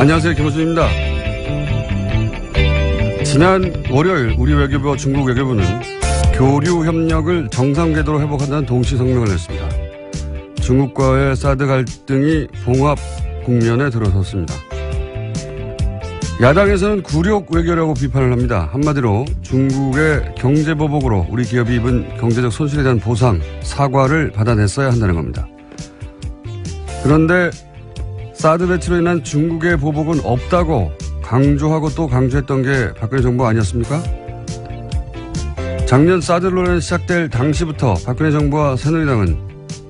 안녕하세요. 김호준입니다. 지난 월요일 우리 외교부와 중국 외교부는 교류 협력을 정상 궤도로 회복한다는 동시 성명을 냈습니다. 중국과의 사드 갈등이 봉합 국면에 들어섰습니다. 야당에서는 굴욕 외교라고 비판을 합니다. 한마디로 중국의 경제보복으로 우리 기업이 입은 경제적 손실에 대한 보상, 사과를 받아냈어야 한다는 겁니다. 그런데 사드 배치로 인한 중국의 보복은 없다고 강조하고 또 강조했던 게 박근혜 정부 아니었습니까? 작년 사드 논란이 시작될 당시부터 박근혜 정부와 새누리당은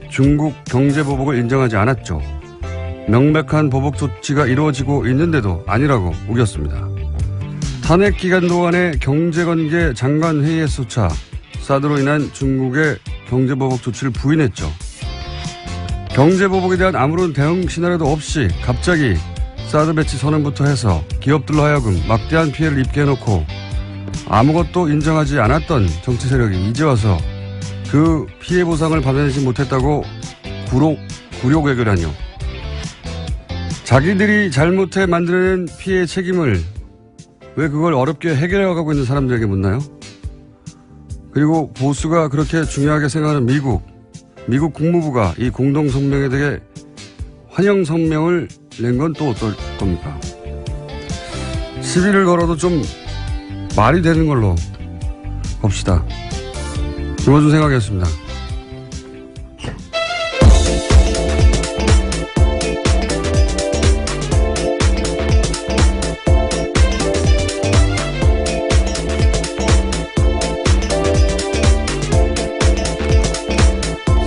중국 경제보복을 인정하지 않았죠. 명백한 보복 조치가 이루어지고 있는데도 아니라고 우겼습니다. 탄핵 기간 동안의 경제관계 장관회의에서조차 사드로 인한 중국의 경제보복 조치를 부인했죠. 경제보복에 대한 아무런 대응 시나리오도 없이 갑자기 사드 배치 선언부터 해서 기업들로 하여금 막대한 피해를 입게 해놓고 아무것도 인정하지 않았던 정치 세력이 이제 와서 그 피해 보상을 받아내지 못했다고 굴욕 외교라뇨. 자기들이 잘못해 만들어낸 피해의 책임을 왜 그걸 어렵게 해결해가고 있는 사람들에게 묻나요? 그리고 보수가 그렇게 중요하게 생각하는 미국 국무부가 이 공동성명에 대해 환영 성명을 낸 건 또 어떨 겁니까? 시비를 걸어도 좀 말이 되는 걸로 봅시다. 김호준 생각이었습니다.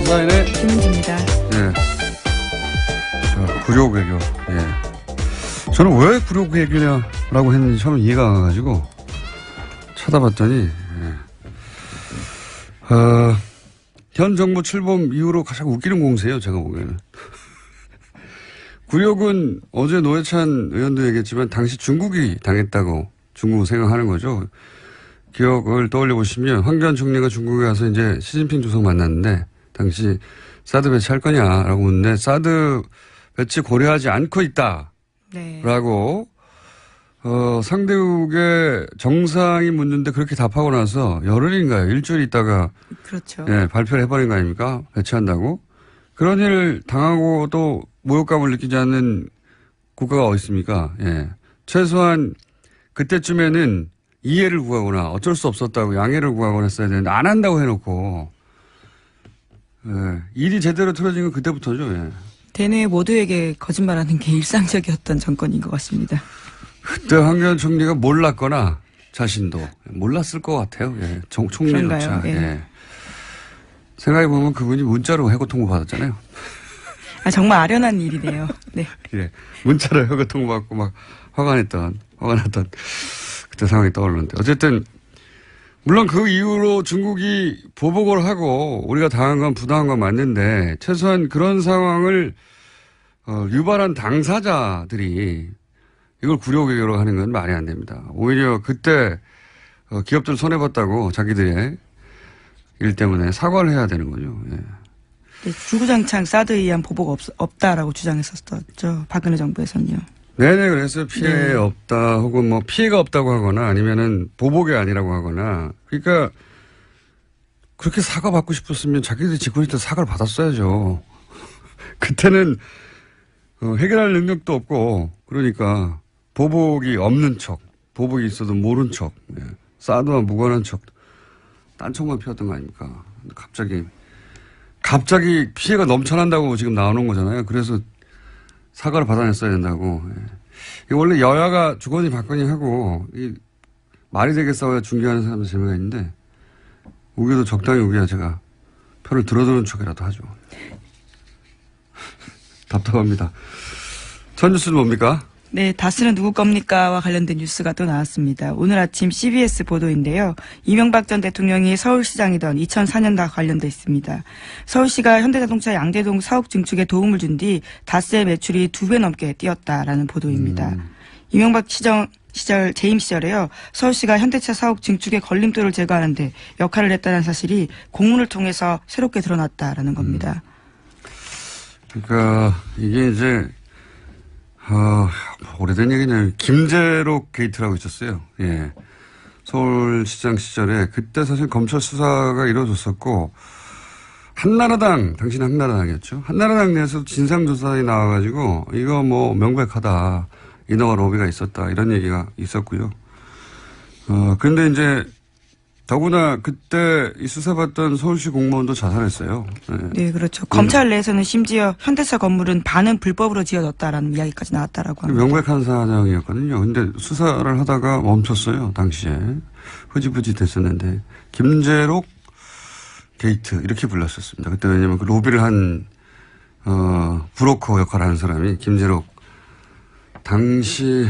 시사인의 김은지입니다. 네. 굴욕 외교. 예. 저는 왜 굴욕 외교냐라고 했는지 처음 이해가 안 가가지고 찾아봤더니 현 정부 출범 이후로 가장 웃기는 공세예요. 제가 보기에는. 굴욕은 어제 노회찬 의원도 얘기했지만 당시 중국이 당했다고 중국은 생각하는 거죠. 기억을 떠올려 보시면 황교안 총리가 중국에 가서 이제 시진핑 주석 만났는데 당시 사드 배치할 거냐라고 묻는데 사드 배치 고려하지 않고 있다라고 상대국의 정상이 묻는데 그렇게 답하고 나서 열흘인가요? 일주일 있다가 그렇죠. 예, 발표를 해버린 거 아닙니까? 배치한다고. 그런 일을 당하고 또 모욕감을 느끼지 않는 국가가 어디 있습니까? 예. 최소한 그때쯤에는 이해를 구하거나 어쩔 수 없었다고 양해를 구하거나 했어야 되는데 안 한다고 해놓고 예. 일이 제대로 틀어진 건 그때부터죠. 예. 대내 모두에게 거짓말하는 게 일상적이었던 정권인 것 같습니다. 그때 황교안 총리가 몰랐거나 자신도 몰랐을 것 같아요. 예. 총리조차. 예. 예. 생각해보면 그분이 문자로 해고 통보 받았잖아요. 아, 정말 아련한 일이네요. 네. 예. 문자로 해고 통보 받고 막 화가 났던 그때 상황이 떠오르는데. 어쨌든, 물론 그 이후로 중국이 보복을 하고 우리가 당한 건 부당한 건 맞는데 최소한 그런 상황을 유발한 당사자들이 이걸 굴욕 외교로 하는 건 말이 안 됩니다. 오히려 그때 기업들 손해봤다고 자기들의 일 때문에 사과를 해야 되는 거죠. 예. 네, 주구장창 사드에 의한 보복 없다라고 주장했었죠. 박근혜 정부에서는요. 네네, 그래서 피해 없다 혹은 뭐 피해가 없다고 하거나 아니면은 보복이 아니라고 하거나 그러니까 그렇게 사과받고 싶었으면 자기들이 짓고 있을 때 사과를 받았어야죠. 그때는 해결할 능력도 없고 그러니까 보복이 없는 척, 보복이 있어도 모른 척, 예. 사드와 무관한 척, 딴청만 피웠던 거 아닙니까? 갑자기 피해가 넘쳐난다고 지금 나오는 거잖아요. 그래서 사과를 받아냈어야 된다고. 예. 원래 여야가 주거니 받거니 하고 말이 되게 싸워야 중계하는 사람들 재미가 있는데 우겨도 적당히 우겨야 제가 표를 들어두는 척이라도 하죠. 답답합니다. 첫 뉴스는 뭡니까? 네, 다스는 누구 겁니까와 관련된 뉴스가 또 나왔습니다. 오늘 아침 CBS 보도인데요. 이명박 전 대통령이 서울시장이던 2004년과 관련돼 있습니다. 서울시가 현대자동차 양대동 사옥 증축에 도움을 준 뒤 다스의 매출이 2배 넘게 뛰었다라는 보도입니다. 이명박 시절 재임 시절에요. 서울시가 현대차 사옥 증축의 걸림돌을 제거하는 데 역할을 했다는 사실이 공문을 통해서 새롭게 드러났다라는 겁니다. 그러니까 이게 이제 오래된 얘기는 김재록 게이트라고 있었어요. 예. 서울시장 시절에 그때 사실 검찰 수사가 이루어졌었고 한나라당, 당신 한나라당이었죠. 한나라당 내에서 진상조사에 나와가지고 이거 뭐 명백하다. 인허가 로비가 있었다. 이런 얘기가 있었고요. 근데 이제 더구나 그때 이 수사받던 서울시 공무원도 자살했어요. 네, 그렇죠. 검찰 내에서는 심지어 현대차 건물은 반은 불법으로 지어졌다라는 이야기까지 나왔다라고 합니다. 명백한 사정이었거든요. 근데 수사를 하다가 멈췄어요. 당시에. 흐지부지 됐었는데. 김재록 게이트 이렇게 불렀었습니다. 그때 왜냐면 그 로비를 한 브로커 역할을 하는 사람이 김재록 당시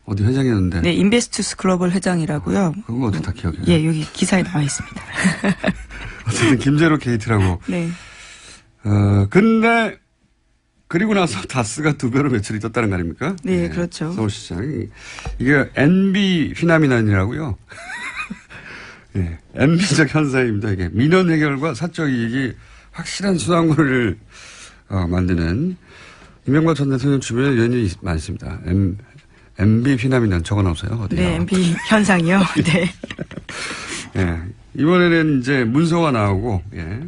어디 회장이었는데. 네, 인베스투스 글로벌 회장이라고요. 그건 어떻게 다 기억해요? 예, 여기 기사에 나와 있습니다. 어쨌든 김재록 게이트라고. 네. 근데 그리고 나서 다스가 2배로 매출이 떴다는 거 아닙니까? 네, 그렇죠. 서울시장. 이게 NB 휘나미난이라고요. 예, NB적 현상입니다. 이게 민원 해결과 사적 이익이 확실한 수당물을 만드는 이명박 전 대통령 주변에 연인이 많습니다. MB 휘나미난 적어놓으세요. 어디요? 네, MB 현상이요. 네. 예, 이번에는 이제 문서가 나오고, 예,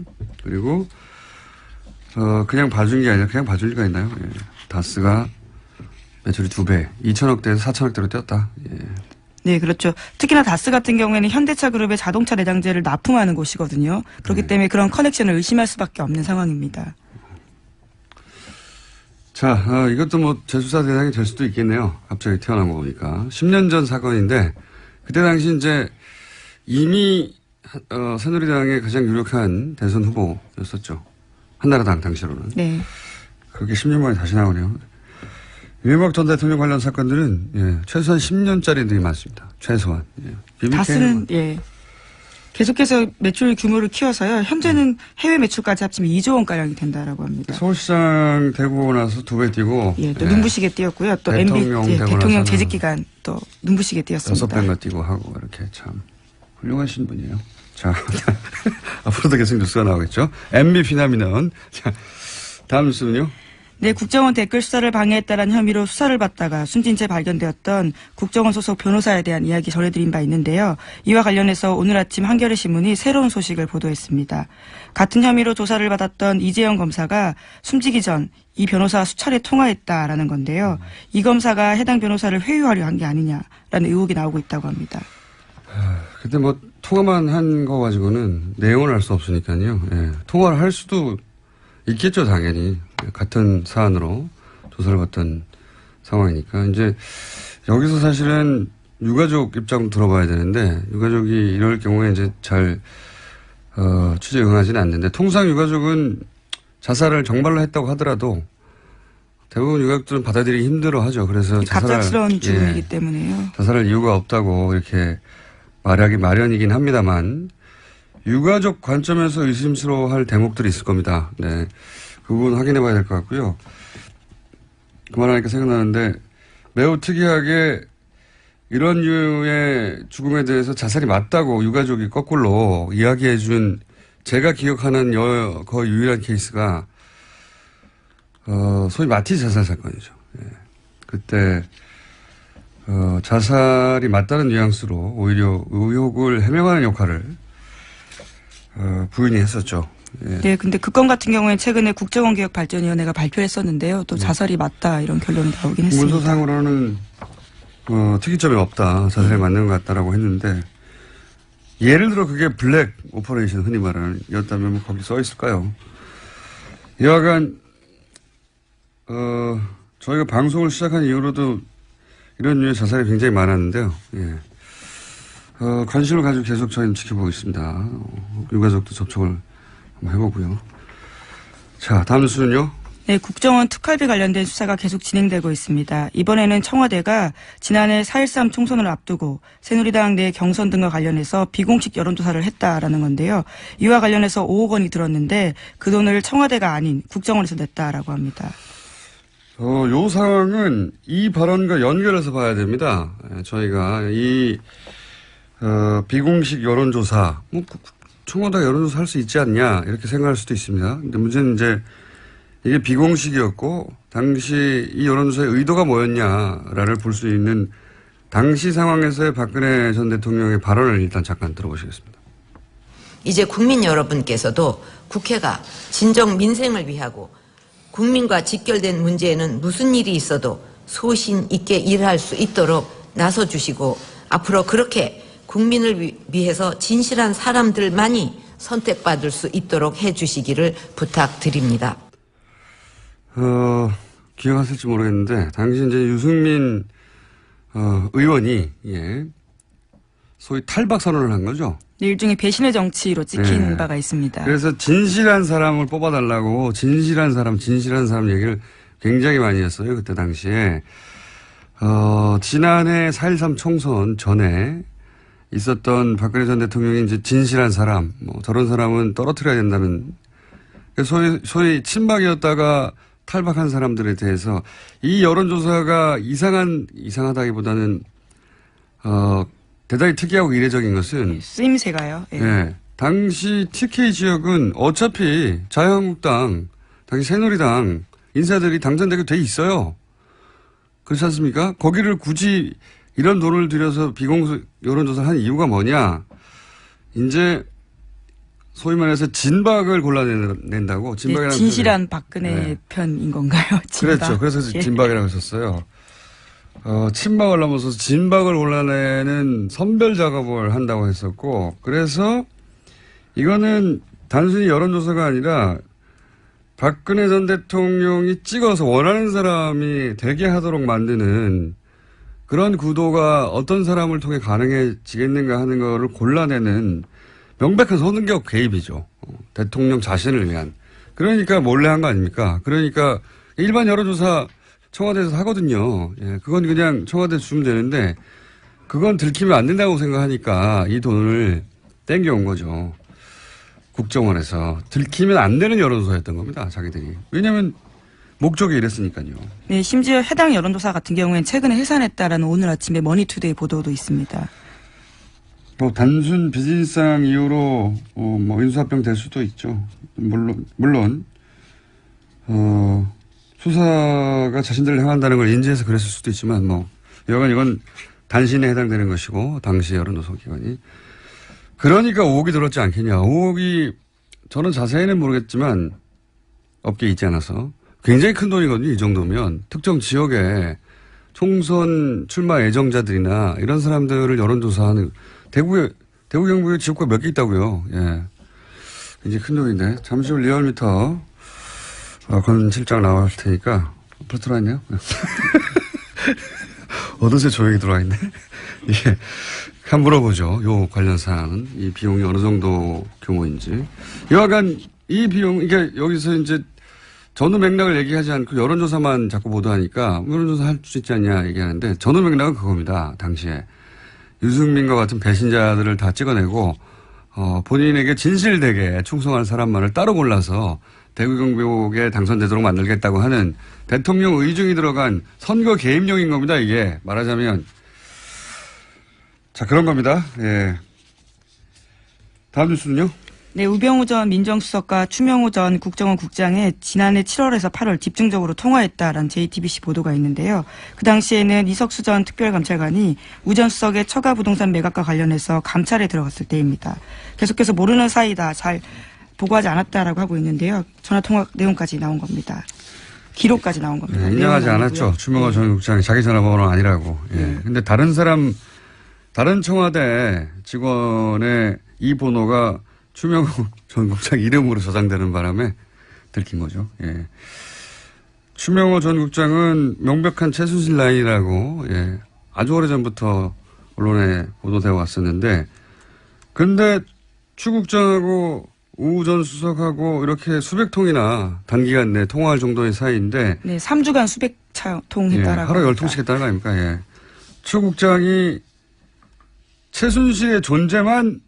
그리고 그냥 봐준 게 아니라 그냥 봐줄 리가 있나요? 예. 다스가 매출이 2배, 2천억대에서 4천억대로 뛰었다. 예. 네, 그렇죠. 특히나 다스 같은 경우에는 현대차 그룹의 자동차 내장재를 납품하는 곳이거든요. 그렇기 때문에 그런 커넥션을 의심할 수밖에 없는 상황입니다. 자, 이것도 뭐 재수사 대상이 될 수도 있겠네요. 갑자기 태어난 거 보니까. 10년 전 사건인데 그때 당시 이제 이미 새누리당의 가장 유력한 대선 후보였었죠. 한나라당 당시로는. 네. 그게 10년 만에 다시 나오네요. 이명박 전 대통령 관련 사건들은 예, 최소한 10년짜리들이 많습니다. 최소한. 예. 다스는 예. 계속해서 매출 규모를 키워서요. 현재는 해외 매출까지 합치면 2조 원가량이 된다라고 합니다. 서울시장 되고 나서 2배 뛰고. 예, 또 눈부시게 뛰었고요. 또 대통령 재직 기간 또 눈부시게 뛰었습니다. 6배가 뛰고 하고 이렇게 참 훌륭하신 분이에요. 자, 앞으로도 계속 뉴스가 나오겠죠. MB 피나미는. 자, 다음 뉴스는요. 네, 국정원 댓글 수사를 방해했다는 혐의로 수사를 받다가 숨진 채 발견되었던 국정원 소속 변호사에 대한 이야기 전해드린 바 있는데요. 이와 관련해서 오늘 아침 한겨레 신문이 새로운 소식을 보도했습니다. 같은 혐의로 조사를 받았던 이재영 검사가 숨지기 전 이 변호사와 수차례 통화했다라는 건데요. 이 검사가 해당 변호사를 회유하려 한 게 아니냐라는 의혹이 나오고 있다고 합니다. 근데 뭐 통화만 한 거 가지고는 내용을 알 수 없으니까요. 예. 통화를 할 수도 있겠죠, 당연히. 같은 사안으로 조사를 받던 상황이니까. 이제 여기서 사실은 유가족 입장 들어봐야 되는데, 유가족이 이럴 경우에 이제 잘, 취재에 응하지는 않는데, 통상 유가족은 자살을 정말로 했다고 하더라도 대부분 유가족들은 받아들이기 힘들어 하죠. 그래서 갑작스러운 죽음이기 때문에요. 자살할 이유가 없다고 이렇게 말하기 마련이긴 합니다만, 유가족 관점에서 의심스러워할 대목들이 있을 겁니다. 네. 그 부분 확인해 봐야 될 것 같고요. 그만하니까 생각나는데 매우 특이하게 이런 류의 죽음에 대해서 자살이 맞다고 유가족이 거꾸로 이야기해 준 제가 기억하는 거의 유일한 케이스가 소위 마티 자살 사건이죠. 예. 그때 자살이 맞다는 뉘앙스로 오히려 의혹을 해명하는 역할을 부인이 했었죠. 예. 네, 근데 그 건 같은 경우에 최근에 국정원개혁발전위원회가 발표했었는데요. 또 자살이 맞다 이런 결론이 나오긴 했습니다. 문서상으로는 특이점이 없다. 자살이 맞는 것 같다라고 했는데 예를 들어 그게 블랙 오퍼레이션 흔히 말하는 이었다면 뭐 거기 써 있을까요? 여하간 저희가 방송을 시작한 이후로도 이런 류의 자살이 굉장히 많았는데요. 예. 관심을 가지고 계속 저희는 지켜보고 있습니다. 유가족도 접촉을 한번 해보고요. 자, 다음 뉴스는요. 네, 국정원 특활비 관련된 수사가 계속 진행되고 있습니다. 이번에는 청와대가 지난해 4.13 총선을 앞두고 새누리당 내 경선 등과 관련해서 비공식 여론조사를 했다라는 건데요. 이와 관련해서 5억 원이 들었는데 그 돈을 청와대가 아닌 국정원에서 냈다라고 합니다. 요 상황은 이 발언과 연결해서 봐야 됩니다. 저희가 이 비공식 여론조사, 뭐 청와대가 여론조사 할 수 있지 않냐 이렇게 생각할 수도 있습니다. 근데 문제는 이제 이게 비공식이었고 당시 이 여론조사의 의도가 뭐였냐를 볼 수 있는 당시 상황에서의 박근혜 전 대통령의 발언을 일단 잠깐 들어보시겠습니다. 이제 국민 여러분께서도 국회가 진정 민생을 위하고 국민과 직결된 문제에는 무슨 일이 있어도 소신 있게 일할 수 있도록 나서주시고 앞으로 그렇게 국민을 위해서 진실한 사람들만이 선택받을 수 있도록 해주시기를 부탁드립니다. 기억하실지 모르겠는데 당시 이제 유승민 의원이 소위 탈박 선언을 한 거죠. 네, 일종의 배신의 정치로 찍힌 네. 바가 있습니다. 그래서 진실한 사람을 뽑아달라고 진실한 사람 얘기를 굉장히 많이 했어요. 그때 당시에. 지난해 4.13 총선 전에 있었던 박근혜 전 대통령이 이제 진실한 사람, 저런 사람은 떨어뜨려야 된다는 소위 친박이었다가 탈박한 사람들에 대해서 이 여론조사가 이상하다기보다는 대단히 특이하고 이례적인 것은 쓰임새가요. 예. 네. 당시 TK 지역은 어차피 자유한국당, 당시 새누리당 인사들이 당선되게 돼 있어요. 그렇지 않습니까? 거기를 굳이 이런 돈을 들여서 비공개 여론조사를 한 이유가 뭐냐? 이제 소위 말해서 진박을 골라낸다고. 네, 진실한 박근혜 편인 건가요? 진박. 그렇죠. 그래서 진박이라고 했었어요. 친박을 넘어서서 진박을 골라내는 선별 작업을 한다고 했었고, 그래서 이거는 단순히 여론조사가 아니라 박근혜 전 대통령이 찍어서 원하는 사람이 되게 하도록 만드는 그런 구도가 어떤 사람을 통해 가능해지겠는가 하는 거를 골라내는 명백한 선거 개입이죠. 대통령 자신을 위한. 그러니까 몰래 한 거 아닙니까? 그러니까 일반 여론조사 청와대에서 하거든요. 예, 그건 그냥 청와대에 주면 되는데 그건 들키면 안 된다고 생각하니까 이 돈을 땡겨온 거죠. 국정원에서. 들키면 안 되는 여론조사였던 겁니다. 자기들이. 왜냐하면 목적이 이랬으니까요. 네, 심지어 해당 여론조사 같은 경우에는 최근에 해산했다라는 오늘 아침에 머니투데이 보도도 있습니다. 단순 비즈니스상 이유로 인수합병 될 수도 있죠. 물론 수사가 자신들을 향한다는 걸 인지해서 그랬을 수도 있지만 여간 이건 단신에 해당되는 것이고 당시 여론조사 기관이. 그러니까 5억이 들었지 않겠냐. 5억이 저는 자세히는 모르겠지만 업계에 있지 않아서 굉장히 큰 돈이거든요. 이 정도면 특정 지역에 총선 출마 애정자들이나 이런 사람들을 여론조사하는 대구 경북에 지역구가 몇 개 있다고요. 예, 굉장히 큰 돈인데 잠시 후 리얼미터 권 실장 나올 테니까 벌써 들어와 있네요. 어느새 조용히 들어와 있네. 예. 한번 물어보죠. 요 관련 사항은 이 비용이 어느 정도 규모인지. 여하간 이 비용, 그러니까 여기서 이제 전후 맥락을 얘기하지 않고 여론조사만 자꾸 보도하니까 여론조사 할 수 있지 않냐 얘기하는데 전후 맥락은 그겁니다. 당시에 유승민과 같은 배신자들을 다 찍어내고 본인에게 진실되게 충성할 사람만을 따로 골라서 대구 경북에 당선되도록 만들겠다고 하는 대통령 의중이 들어간 선거 개입용인 겁니다. 이게 말하자면. 자, 그런 겁니다. 예. 다음 뉴스는요? 네, 우병우 전 민정수석과 추명호 전 국정원 국장이 지난해 7월에서 8월 집중적으로 통화했다라는 JTBC 보도가 있는데요. 그 당시에는 이석수 전 특별감찰관이 우 전 수석의 처가 부동산 매각과 관련해서 감찰에 들어갔을 때입니다. 계속해서 모르는 사이다, 잘 보고하지 않았다라고 하고 있는데요. 전화통화 내용까지 나온 겁니다. 기록까지 나온 겁니다. 네, 인정하지 않았죠. 추명호 전 국장이 자기 전화번호는 아니라고. 예. 근데 다른 청와대 직원의 이 번호가 추명호 전 국장 이름으로 저장되는 바람에 들킨 거죠. 예. 추명호 전 국장은 명백한 최순실 라인이라고 아주 오래전부터 언론에 보도되어 왔었는데 근데 추 국장하고 우 전 수석하고 이렇게 수백 통이나 단기간 내에 통화할 정도의 사이인데 네, 3주간 수백 통 했다라고. 하루 10통씩 했다는 거 아닙니까? 예. 추 국장이 최순실의 존재만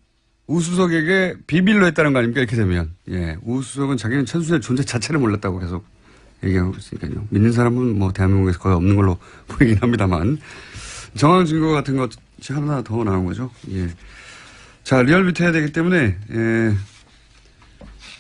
우 수석에게 비밀로 했다는 거 아닙니까? 이렇게 되면. 예. 우 수석은 자기는 최순실의 존재 자체를 몰랐다고 계속 얘기하고 있으니까요. 믿는 사람은 대한민국에서 거의 없는 걸로 보이긴 합니다만. 정황 증거 같은 것이 하나 더 나온 거죠. 예. 자, 리얼미터 해야 되기 때문에,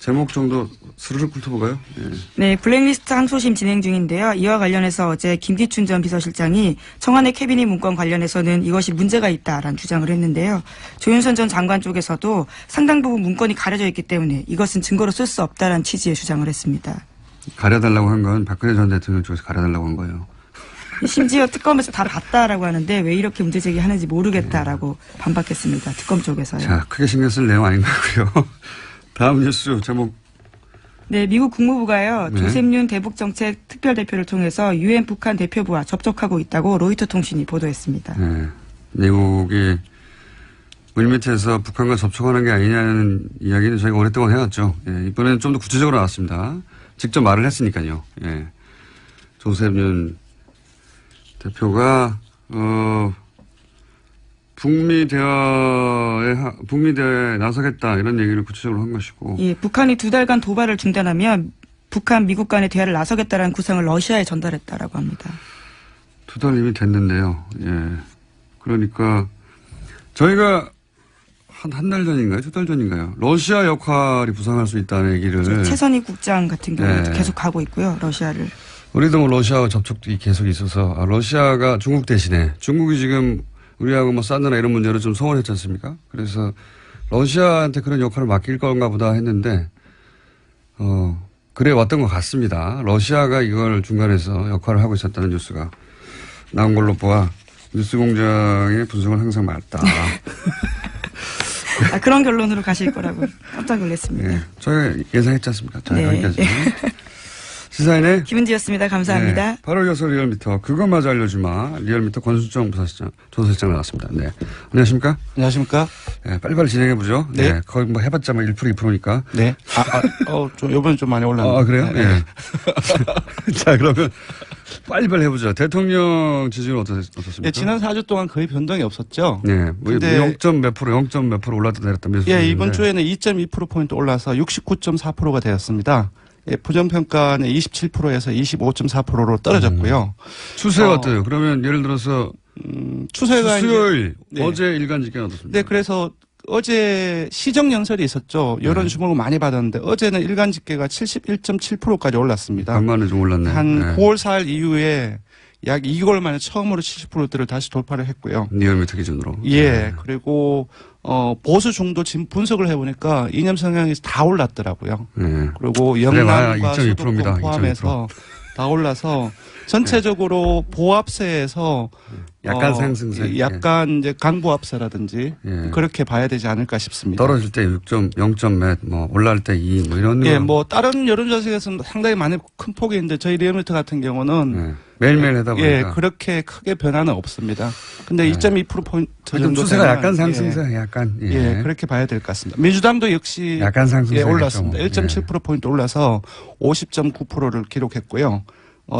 제목 정도 스르륵 훑어볼까요? 예. 네, 블랙리스트 항소심 진행 중인데요. 이와 관련해서 어제 김기춘 전 비서실장이 청와대 캐비닛 문건 관련해서는 이것이 문제가 있다라는 주장을 했는데요. 조윤선 전 장관 쪽에서도 상당 부분 문건이 가려져 있기 때문에 이것은 증거로 쓸 수 없다라는 취지의 주장을 했습니다. 가려달라고 한 건 박근혜 전 대통령 쪽에서 가려달라고 한 거예요. 심지어 특검에서 다 봤다라고 하는데 왜 이렇게 문제 제기하는지 모르겠다라고 반박했습니다. 특검 쪽에서요. 자, 크게 신경 쓸 내용 아닌 것 같고요. 다음 뉴스 제목. 네, 미국 국무부가요. 네. 조셉윤 대북정책 특별대표를 통해서 유엔 북한 대표부와 접촉하고 있다고 로이터 통신이 보도했습니다. 네. 미국이 물밑에서 북한과 접촉하는 게 아니냐는 이야기는 저희가 오랫동안 해왔죠. 예, 이번에는 좀 더 구체적으로 나왔습니다. 직접 말을 했으니까요. 예. 조셉윤 대표가 북미 대화에 나서겠다 이런 얘기를 구체적으로 한 것이고. 예, 북한이 2달간 도발을 중단하면 북한 미국 간의 대화를 나서겠다라는 구상을 러시아에 전달했다라고 합니다. 2달 이미 됐는데요. 예. 그러니까 저희가 한 달 전인가요? 2달 전인가요? 러시아 역할이 부상할 수 있다는 얘기를. 최선희 국장 같은 경우도 네. 계속 가고 있고요. 러시아를. 우리도 뭐 러시아와 접촉이 계속 있어서 러시아가 중국 대신에 중국이 지금 우리하고 뭐 사드나 이런 문제로 좀 소원했지 않습니까? 그래서 러시아한테 그런 역할을 맡길 건가 보다 했는데 그래 왔던 것 같습니다. 러시아가 이걸 중간에서 역할을 하고 있었다는 뉴스가 나온 걸로 보아 뉴스공장의 분석은 항상 맞다. 그런 결론으로 가실 거라고 깜짝 놀랐습니다. 네. 저희가 예상했지 않습니까? 자, 네. 여기까지. 시사인의 김은지였습니다. 감사합니다. 네, 8월 6일 리얼미터 그것마저 알려주마 리얼미터 권순정 조사실장 나왔습니다. 네, 안녕하십니까? 안녕하십니까? 네, 빨리빨리 진행해보죠. 네. 네, 거의 뭐 해봤자 뭐 1% 2%니까. 네. 좀 요번에 좀 많이 올랐네요. 아, 그래요? 네. 네. 자, 그러면 빨리빨리 해보죠. 대통령 지지율 어떻습니까? 예, 지난 4주 동안 거의 변동이 없었죠. 네, 뭐 근데 0점 몇 프로 올랐다 내렸다. 예, 이번 주에는 2.2%포인트 올라서 69.4%가 되었습니다. 예, 부정평가는 27%에서 25.4%로 떨어졌고요. 추세가 어때요? 그러면 예를 들어서 추세가 수요일 네. 어제 일간 집계는 어떻습니까? 네, 그래서 어제 시정 연설이 있었죠. 여론 주목을 많이 받았는데 어제는 일간 집계가 71.7%까지 올랐습니다. 간만에 좀 올랐네. 한 네. 9월 4일 이후에 약 2개월 만에 처음으로 70%대를 다시 돌파를 했고요. 리얼미터 기준으로. 예, 네. 그리고 보수 중도 지금 분석을 해보니까 이념 성향이 다 올랐더라고요. 네. 그리고 영남과 2.2%입니다. 수도권 포함해서 다 올라서 전체적으로 보합세에서 약간 상승세. 약간 이제 강보합세라든지 예. 그렇게 봐야 되지 않을까 싶습니다. 떨어질 때 0점 몇, 뭐 올라갈 때 2, 뭐 이런. 예, 거. 뭐 다른 여론조사에서는 상당히 많이 큰 폭이 있는데 저희 리얼미터 같은 경우는 네. 매일매일 하다 보니까. 예, 그렇게 크게 변화는 없습니다. 근데 네. 2.2%포인트 좀 정도 추세가 되면, 약간 상승세, 약간. 예. 예, 그렇게 봐야 될 것 같습니다. 민주당도 역시 약간 상승세. 예, 올랐습니다. 1.7%포인트 올라서 50.9%를 기록했고요.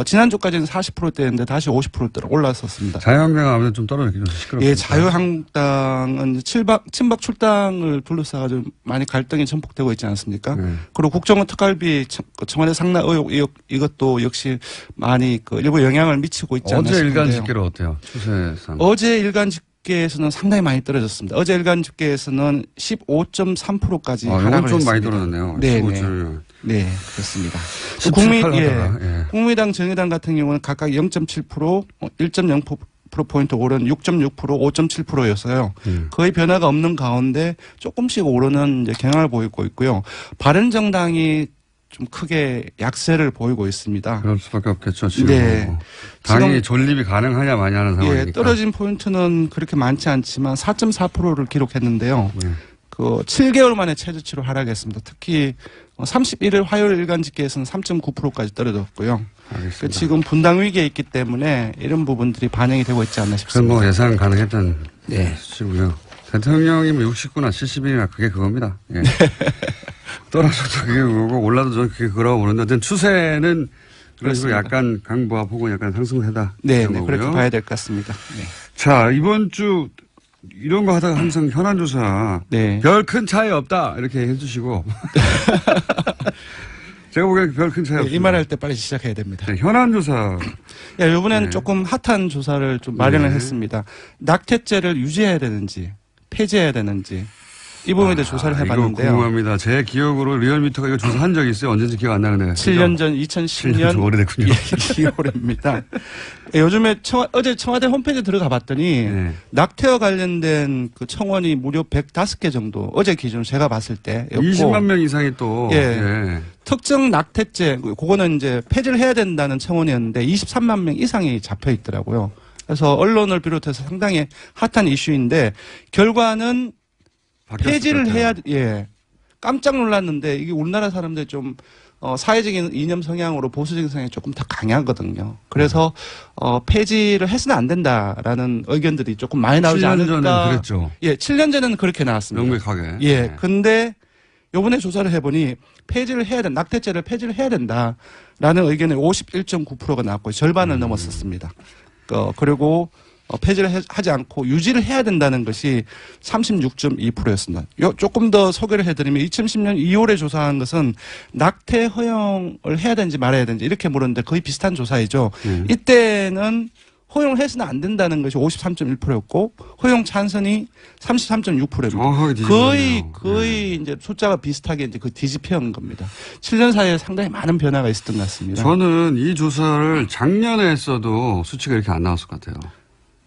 지난주까지는 40%대였는데 다시 50%대로 올랐었습니다. 자유한국당 아무래도 좀 떨어졌긴 좀 시끄럽습니다. 예, 자유한국당은 친박 출당을 둘러싸가지고 많이 갈등이 전폭되고 있지 않습니까? 네. 그리고 국정원 특활비 청와대 상납 의혹 이것도 역시 많이 일부 영향을 미치고 있지 않나 어제 싶은데요. 일간 집계로 어때요? 추세상. 어제 일간 집계에서는 상당히 많이 떨어졌습니다. 어제 일간 집계에서는 15.3%까지 이건 하락을 좀 많이 했습니다. 떨어졌네요. 네, 15주. 네, 그렇습니다. 17, 8 하다가, 예. 국민당, 정의당 같은 경우는 각각 0.7%, 1.0%포인트 오른 6.6%, 5.7%였어요. 거의 변화가 없는 가운데 조금씩 오르는 이제 경향을 보이고 있고요. 바른정당이 좀 크게 약세를 보이고 있습니다. 그럴 수밖에 없겠죠. 지금. 네. 당이 지금 존립이 가능하냐 마냐 하는 상황이니까. 예, 떨어진 포인트는 그렇게 많지 않지만 4.4%를 기록했는데요. 네. 7개월 만에 최저치로 하락했습니다. 특히 31일 화요일 일간 집계에서는 3.9%까지 떨어졌고요. 알겠습니다. 지금 분당 위기에 있기 때문에 이런 부분들이 반영이 되고 있지 않나 그건 싶습니다. 뭐 예상 가능했던 네. 수치고요. 대통령이 뭐 69나 70이나 그게 그겁니다. 예. 떨어져도 그게 그거고 올라도 저는 그게 그거라고 보는데 어쨌든 추세는 그런 식으로 그렇습니다. 약간 강보합 혹은 약간 상승세다. 네, 이런 네, 거고요. 그렇게 봐야 될 것 같습니다. 네. 자, 이번 주 이런 거 하다가 항상 현안조사 네. 별 큰 차이 없다 이렇게 해주시고 제가 보기엔 별 큰 차이 네, 없습니다. 이 말할 때 빨리 시작해야 됩니다. 네, 현안조사 예, 이번에는 네. 조금 핫한 조사를 좀 마련을 네. 했습니다. 낙태죄를 유지해야 되는지 폐지해야 되는지 이 부분에 대해 조사를 이거 해봤는데요. 궁금합니다. 제 기억으로 리얼미터가 이거 조사한 적이 있어요. 언제인지 기억 안 나는데. 7년 전 7년 2010년 좀 오래됐군요. 2월입니다. 요즘에 어제 청와대 홈페이지에 들어가 봤더니 네. 낙태와 관련된 그 청원이 무려 105개 정도 어제 기준 제가 봤을 때였고 20만 명 이상이 또. 예. 예. 특정 낙태죄 그거는 이제 폐지를 해야 된다는 청원이었는데 23만 명 이상이 잡혀 있더라고요. 그래서 언론을 비롯해서 상당히 핫한 이슈인데 결과는 바뀌었을 폐지를 것 같아요. 해야 깜짝 놀랐는데 이게 우리나라 사람들 좀 사회적인 이념 성향으로 보수적인 성향이 조금 더 강하거든요. 그래서 폐지를 해서는 안 된다라는 의견들이 조금 많이 나오지 7년 않을까. 전에 그랬죠. 예, 7년 전에는 그렇게 나왔습니다. 명백하게. 예, 네. 근데 요번에 조사를 해보니 폐지를 해야 된다. 낙태죄를 폐지를 해야 된다라는 의견이 51.9%가 나왔고 절반을 넘었었습니다. 그리고 폐지를 하지 않고 유지를 해야 된다는 것이 36.2%였습니다. 조금 더 소개를 해드리면 2010년 2월에 조사한 것은 낙태 허용을 해야 되는지 말아야 되는지 이렇게 물었는데 거의 비슷한 조사이죠. 이때는 허용을 해서는 안 된다는 것이 53.1%였고 허용 찬성이 33.6%입니다. 정확하게 뒤집어졌네요. 거의 이제 숫자가 비슷하게 이제 그 뒤집혀온 겁니다. 7년 사이에 상당히 많은 변화가 있었던 것 같습니다. 저는 이 조사를 작년에 했어도 수치가 이렇게 안 나왔을 것 같아요.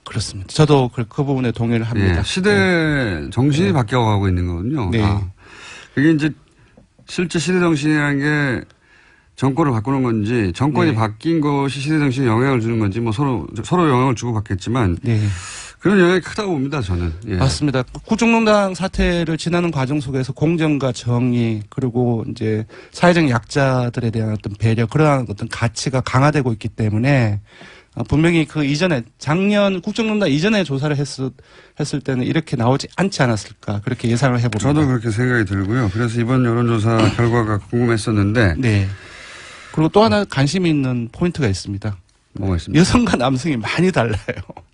그렇습니다. 저도 그 부분에 동의를 합니다. 예, 시대 정신이 네. 바뀌어가고 있는 거거든요. 네. 그게 이제 실제 시대 정신이라는 게 정권을 바꾸는 건지 정권이 네. 바뀐 것이 시대 정신에 영향을 주는 건지 뭐 서로 영향을 주고 받겠지만 네. 그런 영향이 크다고 봅니다. 저는. 예. 맞습니다. 국정농단 사태를 지나는 과정 속에서 공정과 정의 그리고 이제 사회적 약자들에 대한 어떤 배려 그러한 어떤 가치가 강화되고 있기 때문에 분명히 그 이전에 작년 국정농단 이전에 조사를 했을 때는 이렇게 나오지 않지 않았을까 그렇게 예상을 해봅니다. 저도 그렇게 생각이 들고요. 그래서 이번 여론조사 결과가 궁금했었는데 네. 그리고 또 하나 관심이 있는 포인트가 있습니다. 뭐가 있습니까? 여성과 남성이 많이 달라요.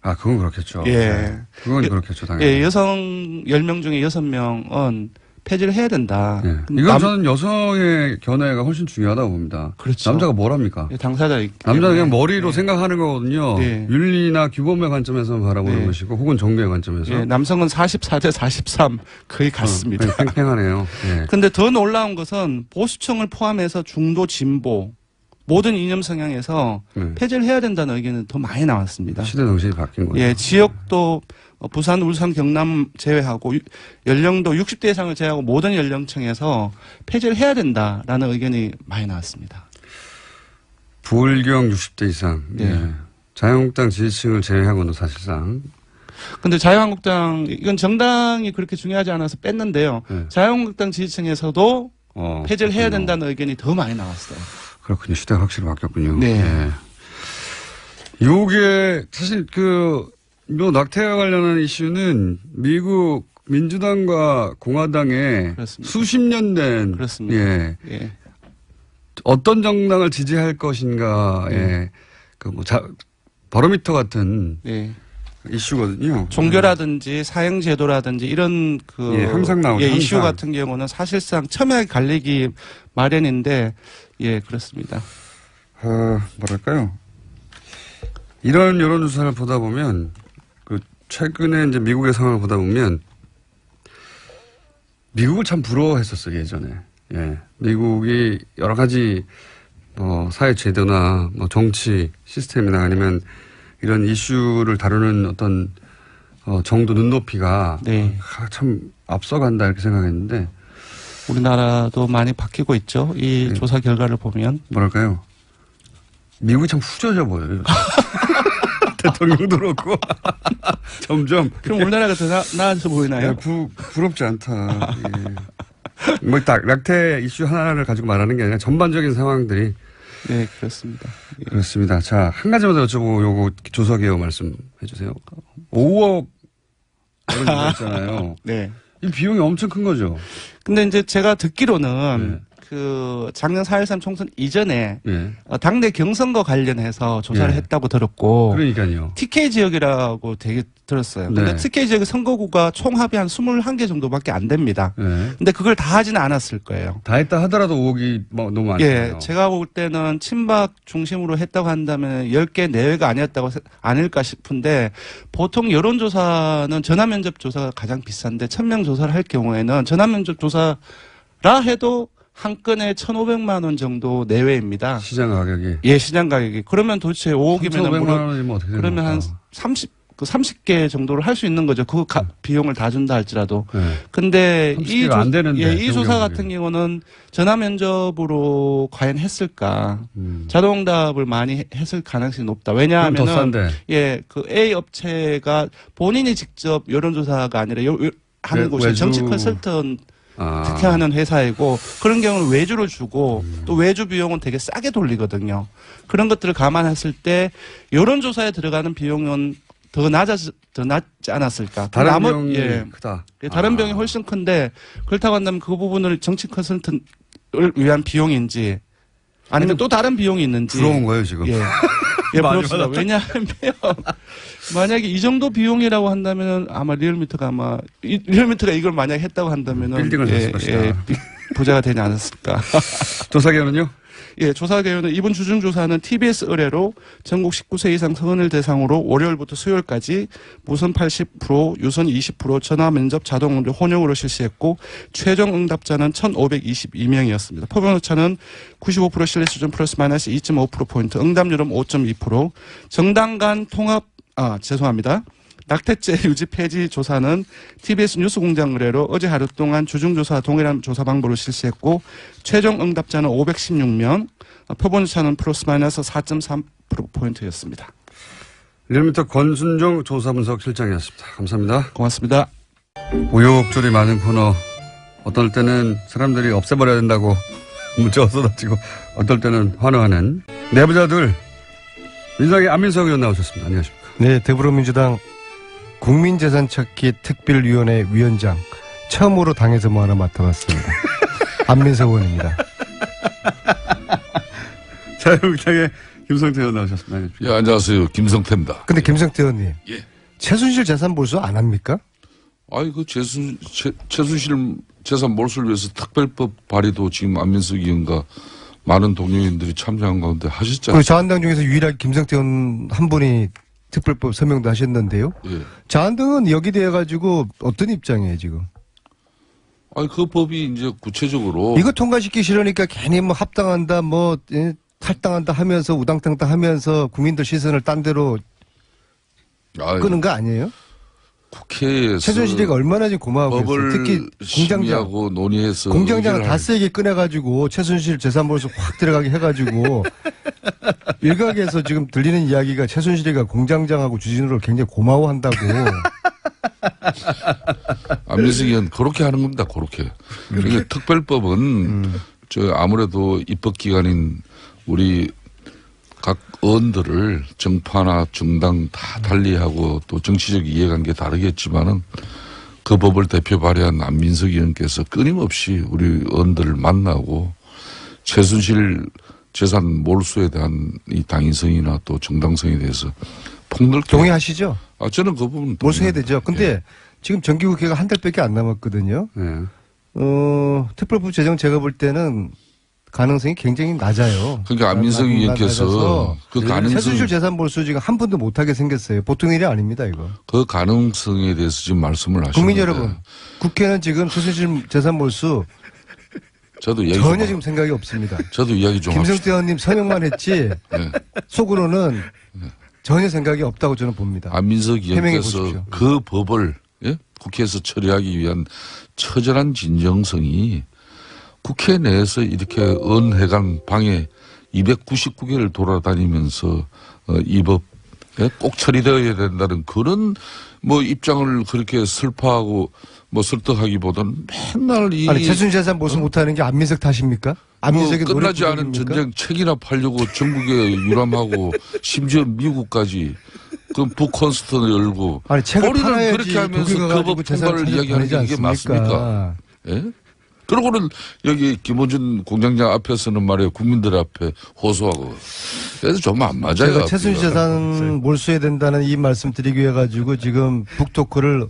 아, 그건 그렇겠죠. 예. 네. 그건 그렇겠죠, 당연히. 예, 여성 10명 중에 6명은 폐지를 해야 된다. 예. 이건 저는 여성의 견해가 훨씬 중요하다고 봅니다. 그렇죠. 남자가 뭘 합니까? 당사자이기 남자는 그냥 때문에. 머리로 예. 생각하는 거거든요. 네. 윤리나 규범의 관점에서 바라보는 네. 것이고 혹은 정비의 관점에서. 예, 남성은 44대 43 거의 같습니다. 팽팽하네요. 예. 근데 더 놀라운 것은 보수층을 포함해서 중도 진보 모든 이념 성향에서 네. 폐지를 해야 된다는 의견은 더 많이 나왔습니다. 시대 정신이 바뀐 거예요. 예, 지역도 부산, 울산, 경남 제외하고 연령도 60대 이상을 제외하고 모든 연령층에서 폐지를 해야 된다라는 의견이 많이 나왔습니다. 불경 60대 이상. 예. 예. 자유한국당 지지층을 제외하고는 사실상. 근데 자유한국당 이건 정당이 그렇게 중요하지 않아서 뺐는데요. 네. 자유한국당 지지층에서도 폐지를 해야 그렇군요. 된다는 의견이 더 많이 나왔어요. 그렇군요. 시대가 확실히 바뀌었군요. 네. 예. 요게 사실 요 낙태와 관련한 이슈는 미국 민주당과 공화당의 그렇습니다. 수십 년 된 그렇습니다. 예. 예. 어떤 정당을 지지할 것인가의 바로미터 같은 네. 이슈거든요. 종교라든지 사형제도라든지 이런 예, 항상 나오죠. 이슈 항상. 같은 경우는 사실상 첨예하게 갈리기 마련인데 예 그렇습니다. 뭐랄까요? 이런 여론조사를 보다 보면 최근에 이제 미국의 상황을 보다 보면 미국을 참 부러워했었어요 예전에. 예, 미국이 여러 가지 사회 제도나 정치 시스템이나 아니면 이런 이슈를 다루는 어떤 정도 눈높이가 네. 참 앞서간다 이렇게 생각했는데 우리나라도 많이 바뀌고 있죠. 이 네. 조사 결과를 보면 뭐랄까요? 미국이 참 후져져 보여요. 대통령도 그렇고 점점 그럼 우리나라가 더 나아져 보이나요? 부럽지 않다. 예. 딱 낙태 이슈 하나를 가지고 말하는 게 아니라 전반적인 상황들이 네 그렇습니다. 예. 그렇습니다. 자, 한 가지만 더 여쭤보고 요거 조사 개요 말씀해 주세요. 5억 이런 거 있잖아요. 네. 이 비용이 엄청 큰 거죠. 근데 이제 제가 듣기로는 그 작년 4.13 총선 이전에 예. 당내 경선과 관련해서 조사를 예. 했다고 들었고 그러니까요. TK 지역이라고 되게 들었어요. 근데 네. TK 지역의 선거구가 총합이 한 21개 정도밖에 안 됩니다. 예. 근데 그걸 다 하지는 않았을 거예요. 다 했다 하더라도 의혹이 너무 많잖아요. 예, 제가 볼 때는 친박 중심으로 했다고 한다면 10개 내외가 아니었다고 아닐까 싶은데 보통 여론조사는 전화면접 조사가 가장 비싼데 1000명 조사를 할 경우에는 전화면접 조사라 해도 한 건에 1,500만 원 정도 내외입니다. 시장 가격이. 예, 시장 가격이. 그러면 도대체 5억이면 1,500만 원이면 어떻게 되는 그러면 한 겁니까? 30개 정도를 할 수 있는 거죠. 그 비용을 다 준다 할지라도. 네. 근데 30개가 안 되는데, 예, 이 조사 경우에. 같은 경우는 전화 면접으로 과연 했을까? 자동응답을 많이 했을 가능성이 높다. 그럼 더 왜냐하면은 싼데. 예, 그 A 업체가 본인이 직접 여론조사가 아니라 하는 곳이 외주. 정치 컨설턴 아. 특혜 하는 회사이고 그런 경우는 외주를 주고 또 외주 비용은 되게 싸게 돌리거든요. 그런 것들을 감안했을 때 여론조사에 들어가는 비용은 더 낮지 않았을까. 다른 비용이 예. 크다. 예, 다른 아. 비용이 훨씬 큰데 그렇다고 한다면 그 부분을 정치 컨설턴을 위한 비용인지 아니면 또 다른 비용이 있는지. 부러운 거예요, 지금. 예. 예, 많이 부럽습니다. 받았다. 왜냐하면 만약에 이 정도 비용이라고 한다면은 아마 리얼미터가 이걸 만약에 했다고 한다면은 빌딩을 샀을 것이다. 부자가 되지 않았을까. 조사기관은요? 예, 조사 개요는 이번 주중 조사는 TBS 의뢰로 전국 19세 이상 성인을 대상으로 월요일부터 수요일까지 무선 80%, 유선 20%, 전화 면접 자동 응답 혼용으로 실시했고 최종 응답자는 1,522명이었습니다. 표본 오차는 95% 신뢰 수준 플러스 마이너스 2.5%포인트, 응답률은 5.2%, 정당 간 통합 죄송합니다. 낙태죄 유지 폐지 조사는 TBS 뉴스공장 의뢰로 어제 하루 동안 주중조사 동일한 조사 방법으로 실시했고 최종 응답자는 516명, 표본오차는 플러스 마이너스 4.3%포인트였습니다. 리얼미터 권순정 조사분석 실장이었습니다. 감사합니다. 고맙습니다. 우여곡절이 많은 코너. 어떨 때는 사람들이 없애버려야 된다고 문자가 쏟아지고 어떨 때는 환호하는 내부자들. 민주당의 안민석 의원 나오셨습니다. 안녕하십니까. 네, 더불어민주당 국민재산찾기 특별위원회 위원장 처음으로 당에서 뭐 하나 맡아봤습니다. 안민석 의원입니다. 자유한국당의 김성태 의원 나오셨습니다. 안녕하십니까. 예, 안녕하세요. 김성태입니다. 근데 김성태 의원님, 예. 최순실 재산 몰수 안 합니까? 아이, 최순실 재산 몰수를 위해서 특별법 발의도 지금 안민석 의원과 많은 동료인들이 참여한 가운데 하셨잖아요. 그 자한당 중에서 유일하게 김성태 의원 한 분이 특별법 서명도 하셨는데요. 예. 자한당은 여기 대해가지고 어떤 입장이에요, 지금? 아니, 그 법이 이제 구체적으로. 이거 통과시키기 싫으니까 괜히 뭐 합당한다, 뭐, 탈당한다 하면서 우당탕당 하면서 국민들 시선을 딴 데로 아이, 끄는 거 아니에요? 국회에서. 최순실이가 얼마나 지금 고마워요. 법을 특히 공장장. 심의하고 논의해서. 공장장을 의견을 다 세게 꺼내가지고 최순실 재산몰수 확 들어가게 해가지고 일각에서 지금 들리는 이야기가 최순실이가 공장장하고 주진우를 굉장히 고마워한다고. 안민석 의원 그렇게 하는 겁니다. 그렇게. 그러니까 특별법은 저 아무래도 입법기관인 우리 각 의원들을 정파나 정당 다 달리하고 또 정치적 이해관계 다르겠지만은 그 법을 대표 발의한 안민석 의원께서 끊임없이 우리 의원들을 만나고 최순실 재산 몰수에 대한 이 당위성이나 또 정당성에 대해서 폭넓게. 동의하시죠? 저는 그 부분 몰수해야 되죠. 동의합니다. 근데 예. 지금 정기국회가 한 달밖에 안 남았거든요. 네. 특별법 제정 제가 볼 때는 가능성이 굉장히 낮아요. 그러니까 안민석 의원께서 그 가능성, 최순실 재산 몰수 지금 한 번도 못하게 생겼어요. 보통 일이 아닙니다, 이거. 그 가능성에 대해서 지금 말씀을 하시는 국민 건데 여러분, 국회는 지금 최순실 재산 몰수 저도 이야기 전혀 좀 지금 생각이 없습니다. 저도 이야기 좀 김성태 의원님 서명만 했지 네. 속으로는 전혀 생각이 없다고 저는 봅니다. 안민석 해명해 의원께서 보십시오. 그 법을 국회에서 처리하기 위한 처절한 진정성이 국회 내에서 이렇게 의원회관 방에 299개를 돌아다니면서 이 법 꼭 처리되어야 된다는 그런 뭐 입장을 그렇게 설파하고 뭐 설득하기보다는 맨날 이 아니 최순실 재산 몰수 못하는 게 안민석 탓입니까? 안민석의 뭐 끝나지 노래 않은 부족입니까? 전쟁 책이나 팔려고 전국에 유람하고 심지어 미국까지 그 북콘서트를 열고 아니 책을 우리는 팔아야지 그렇게 하면서 독일 그 가가지고 법 재산 통과를 찾아 이야기하는 게 보내지 이게 맞습니까? 않습니까? 예? 그러고는 여기 김호준 공장장 앞에 서는 말이에요. 국민들 앞에 호소하고. 그래서 좀 안 맞아요. 제가 최순실 재산 몰수해야 된다는 이 말씀 드리기 위해 가지고 지금 북토크를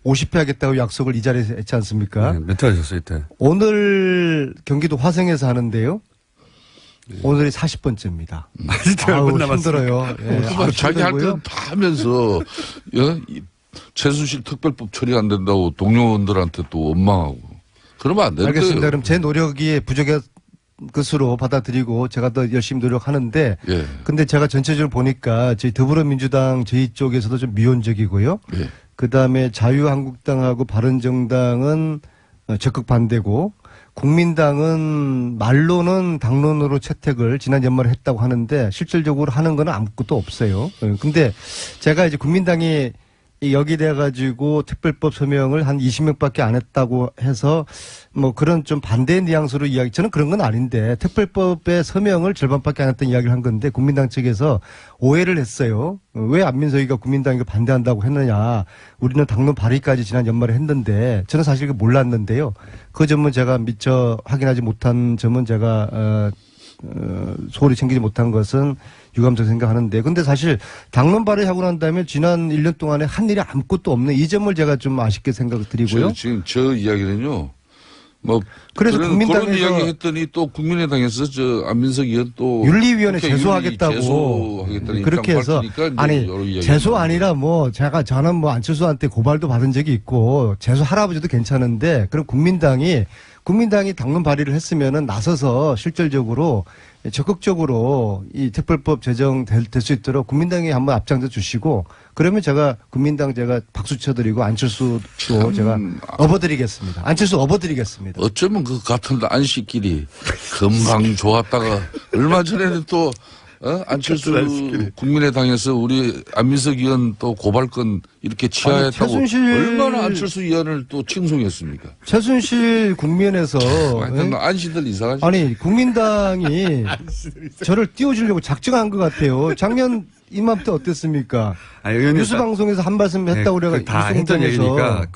50회 하겠다고 약속을 이 자리에서 했지 않습니까? 네, 몇 회 하셨어요, 이때? 오늘 경기도 화성에서 하는데요. 오늘이 40번째입니다. 아직도 아우, 몇번 남았습니까? 힘들어요. 예, 아주 자기 할 힘들고요. 때는 다 하면서 최순실 특별법 처리 안 된다고 동료원들한테 또 원망하고 그러면 안 된대요. 알겠습니다. 그럼 제 노력이 부족한 것으로 받아들이고 제가 더 열심히 노력하는데 예. 근데 제가 전체적으로 보니까 저희 더불어민주당 저희 쪽에서도 좀 미온적이고요. 예. 그다음에 자유한국당하고 바른정당은 적극 반대고 국민당은 말로는 당론으로 채택을 지난 연말에 했다고 하는데 실질적으로 하는 건 아무것도 없어요. 근데 제가 이제 국민당이 여기 돼가지고 특별법 서명을 한 20명밖에 안 했다고 해서 뭐 그런 좀 반대 뉘앙스로 이야기, 저는 그런 건 아닌데 특별법의 서명을 절반밖에 안 했다는 이야기를 한 건데 국민당 측에서 오해를 했어요. 왜 안민석이가 국민당이 반대한다고 했느냐. 우리는 당론 발의까지 지난 연말에 했는데 저는 사실 그 몰랐는데요. 그 점은 제가 미처 확인하지 못한 점은 제가 소홀히 챙기지 못한 것은 유감스럽게 생각하는데 근데 사실 당론 발의하고 난 다음에 지난 1년 동안에 한 일이 아무것도 없는 이 점을 제가 좀 아쉽게 생각드리고요. 지금 저 이야기는요. 뭐 그래서 그런 국민당에서 이야기 했더니 또 국민의당에서 저 안민석 의원 또 윤리위원회 국회 제소하겠다고 제소하겠다는 그렇게 입장 해서 밝히니까 이제 아니 여러 이야기가 제소 나오고. 아니라 뭐 저는 뭐 안철수한테 고발도 받은 적이 있고 제소 할아버지도 괜찮은데 그럼 국민당이 당론 발의를 했으면은 나서서 실질적으로 적극적으로 이 특별법 제정될 수 있도록 국민당이 한번 앞장서 주시고 그러면 제가 국민당 제가 박수 쳐드리고 안철수도 제가 업어드리겠습니다. 안철수 업어드리겠습니다. 어쩌면 그 같은 안식끼리 금방 좋았다가 얼마 전에는 또 안철수 국민의당에서 우리 안민석 의원 또 고발건 이렇게 취하했다고 얼마나 안철수 의원을 또 칭송했습니까? 최순실 국면에서 하여튼 안시들 이상하지. 아니 국민당이 저를 띄워주려고 작정한 것 같아요. 작년 이맘때 어땠습니까? 아니, 의원님 뉴스 방송에서 한 말씀 했다고 그래가 다 했던 얘기니까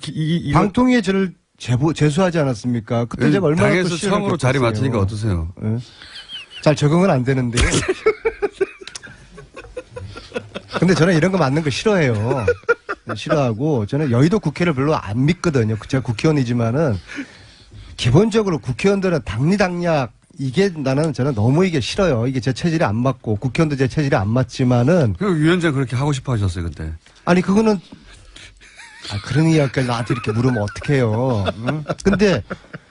이거 방통위에 저를 제소하지 않았습니까? 그때 제가 얼마나 또 당에서 시련을 처음으로 자리 겪었어요. 맡으니까 어떠세요? 예? 잘 적응은 안 되는데요. 근데 저는 이런 거 맞는 거 싫어해요. 싫어하고 저는 여의도 국회를 별로 안 믿거든요. 제가 국회의원이지만은 기본적으로 국회의원들은 당리당략 이게 저는 너무 이게 싫어요. 이게 제 체질에 안 맞고 국회의원도 제 체질에 안 맞지만은 그 위원장 그렇게 하고 싶어 하셨어요, 그때. 아니 그거는 그런 이야기까지 나한테 이렇게 물으면 어떡해요. 응? 근데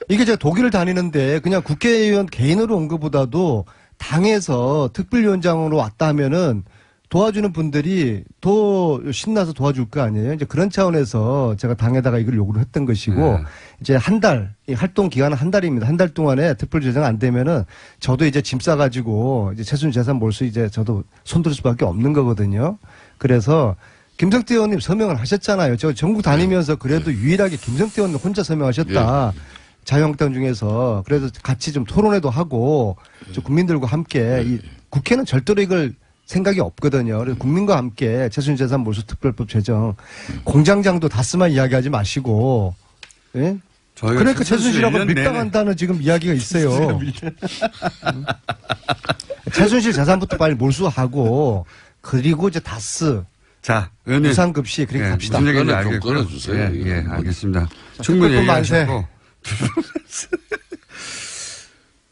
이게 제가 독일을 다니는데 그냥 국회의원 개인으로 온 것보다도 당에서 특별위원장으로 왔다 하면은 도와주는 분들이 더 신나서 도와줄 거 아니에요. 이제 그런 차원에서 제가 당에다가 이걸 요구를 했던 것이고 이제 한 달, 이 활동 기간은 한 달입니다. 한 달 동안에 특별 제정 안 되면은 저도 이제 짐 싸가지고 이제 최순실 재산 몰수 이제 저도 손들 수밖에 없는 거거든요. 그래서 김성태 의원님 서명을 하셨잖아요. 저 전국 다니면서 그래도 유일하게 김성태 의원님 혼자 서명하셨다. 자유한국당 중에서 그래서 같이 좀 토론회도 하고 좀 국민들과 함께 이 국회는 절대로 이걸 생각이 없거든요. 그래서 국민과 함께 최순실 재산 몰수 특별법 제정 공장장도 다스만 이야기하지 마시고 예? 그러니까 최순실하고 밀당한다는 지금 이야기가 있어요. 최순실 재산부터 빨리 몰수하고 그리고 이제 다스 자, 의원님. 유상급시 그렇게 갑시다. 무슨 얘기인지 그거는 좀 알겠고요. 끊어주세요. 예, 알겠습니다. 충분히 특별법 만세. 얘기하셨고.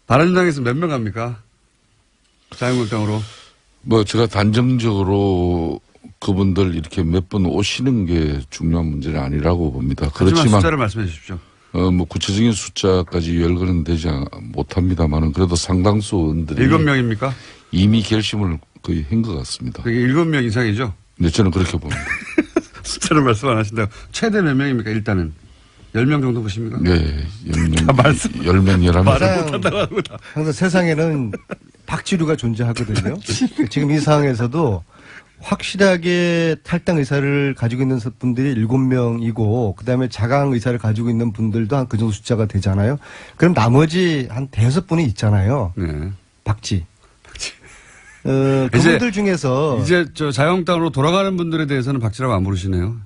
바른정당에서 몇 명 갑니까? 자유한국당으로. 뭐 제가 단정적으로 그분들 이렇게 몇 번 오시는 게 중요한 문제는 아니라고 봅니다. 하지만 그렇지만 숫자를 말씀해 주십시오. 뭐 구체적인 숫자까지 열거는 되지 못합니다만은 그래도 상당수 의원들이 7명입니까? 이미 결심을 거의 한 것 같습니다. 그게 7명 이상이죠? 네, 저는 그렇게 봅니다. 숫자를 말씀 안 하신다고. 최대 몇 명입니까, 일단은? 10명 정도 보십니까? 네, 10명, 말씀 10명, 11명. 항상 세상에는 박지류가 존재하거든요. 지금 이 상황에서도 확실하게 탈당 의사를 가지고 있는 분들이 7명이고 그다음에 자강 의사를 가지고 있는 분들도 한 그 정도 숫자가 되잖아요. 그럼 나머지 한 5분이 있잖아요. 네. 박지. 그분들 중에서 이제 저 자유한국당으로 돌아가는 분들에 대해서는 박지라고 안 부르시네요.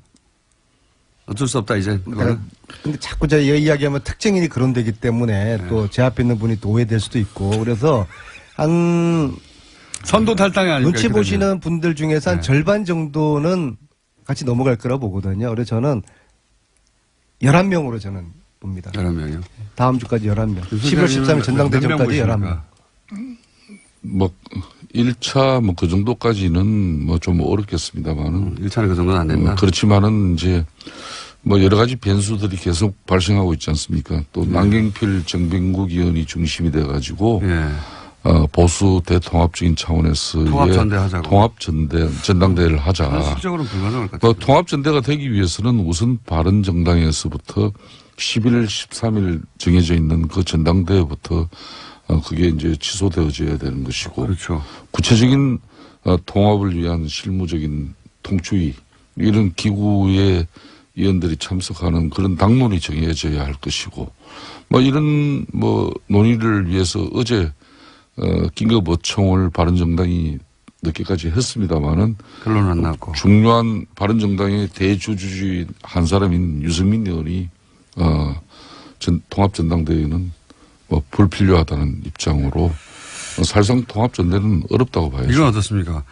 어쩔 수 없다 이제. 그러니까 근데 자꾸 제가 이야기하면 특정인이 거론되기 때문에 또 제 앞에 있는 분이 또 오해될 수도 있고 그래서 한 선도 탈당이 아닐까. 눈치 보시는 분들 중에서 한 절반 정도는 같이 넘어갈 거라고 보거든요. 그래서 저는 11명으로 저는 봅니다. 11명이요. 다음 주까지 11명. 11월 13일 전당대 전까지 11명. 뭐 1차 뭐 그 정도까지는 뭐 좀 어렵겠습니다만은 1차는 그 정도는 안 됐나? 그렇지만은 이제 뭐 여러 가지 변수들이 계속 발생하고 있지 않습니까? 또 남경필 정병국 의원이 중심이 돼 가지고 예. 보수 대통합적인 차원에서의 통합전대하자고. 전당대회를 하자. 실적으로는 불가능할 것 뭐 같아요. 통합전대가 되기 위해서는 우선 바른정당에서부터 11일, 13일 정해져 있는 그 전당대회부터 그게 이제 취소되어져야 되는 것이고. 그렇죠. 구체적인 통합을 위한 실무적인 통추위 이런 기구에 의원들이 참석하는 그런 당론이 정해져야 할 것이고 뭐 이런 뭐 논의를 위해서 어제 긴급 어총을 바른정당이 늦게까지 했습니다마는 결론은 안 났고. 중요한 바른정당의 대주주주의 한 사람인 유승민 의원이 통합전당대회는 뭐 불필요하다는 입장으로 사실상 통합전대는 어렵다고 봐야죠. 이건 어떻습니까?